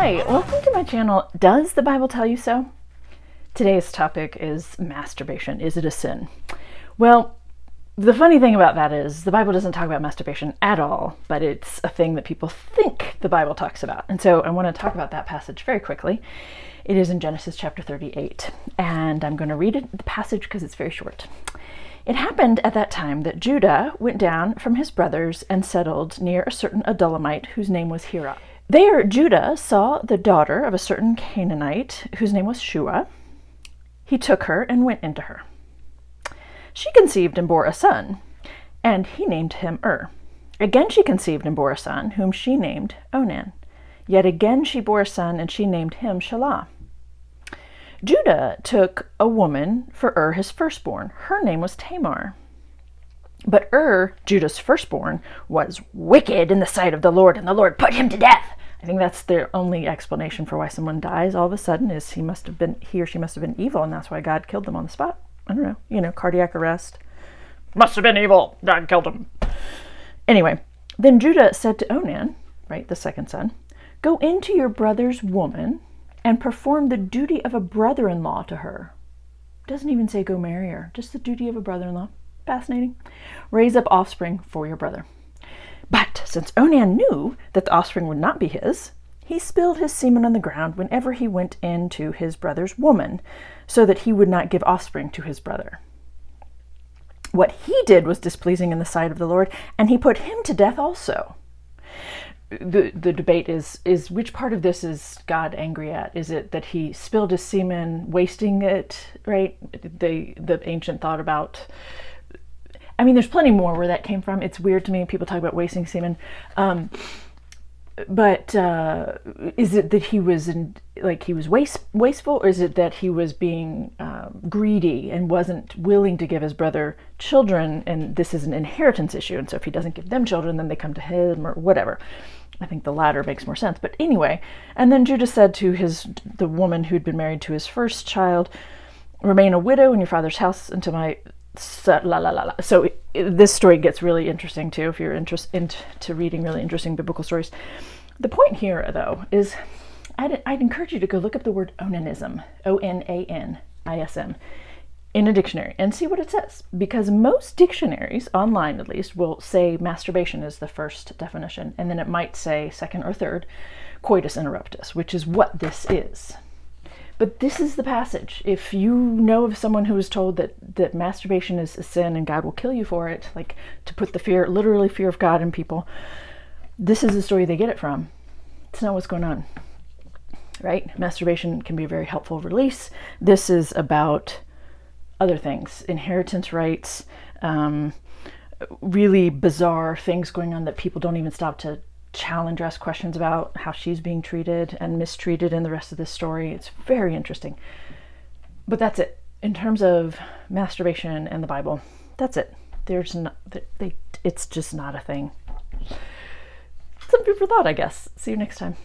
Hi, welcome to my channel, Does the Bible Tell You So? Today's topic is masturbation. Is it a sin? Well, the funny thing about that is the Bible doesn't talk about masturbation at all, but it's a thing that people think the Bible talks about. And so I want to talk about that passage very quickly. It is in Genesis chapter 38, and I'm going to read the passage because it's very short. It happened at that time that Judah went down from his brothers and settled near a certain Adullamite whose name was Hira. There Judah saw the daughter of a certain Canaanite whose name was Shua. He took her and went into her. She conceived and bore a son, and he named him Again she conceived and bore a son, whom she named Onan. Yet again she bore a son, and she named him Shelah. Judah took a woman for his firstborn. Her name was Tamar. But Judah's firstborn, was wicked in the sight of the Lord, and the Lord put him to death. I think that's the only explanation for why someone dies all of a sudden, is he or she must have been evil, and that's why God killed them on the spot. I don't know, cardiac arrest. Must have been evil. God killed him. Anyway, then Judah said to Onan, the second son, "Go into your brother's woman and perform the duty of a brother-in-law to her." Doesn't even say go marry her, just the duty of a brother-in-law. Fascinating. Raise up offspring for your brother. But since Onan knew that the offspring would not be his, he spilled his semen on the ground whenever he went into his brother's woman, so that he would not give offspring to his brother. What he did was displeasing in the sight of the Lord, and he put him to death also. The debate is which part of this is God angry at? Is it that he spilled his semen, wasting it, right? The ancient thought about, there's plenty more where that came from. It's weird to me, people talk about wasting semen. But is it that he was wasteful, or is it that he was being greedy and wasn't willing to give his brother children, and this is an inheritance issue, and so if he doesn't give them children, then they come to him, or whatever. I think the latter makes more sense. But anyway, and then Judah said to the woman who'd been married to his first child, "Remain a widow in your father's house until my..." So this story gets really interesting too, if you're interested into reading really interesting biblical stories. The point here, though, is I'd encourage you to go look up the word onanism, O-N-A-N-I-S-M, in a dictionary and see what it says. Because most dictionaries, online at least, will say masturbation is the first definition, and then it might say second or third, coitus interruptus, which is what this is. But this is the passage. If you know of someone who was told that masturbation is a sin and God will kill you for it, to put the literally fear of God in people, this is the story they get it from. It's not what's going on, right? Masturbation can be a very helpful release. This is about other things, inheritance rights, really bizarre things going on that people don't even stop to challenge, ask questions about, how she's being treated and mistreated in the rest of this story. It's very interesting. But that's it. In terms of masturbation and the Bible, that's it. It's just not a thing. Some food for thought, I guess. See you next time.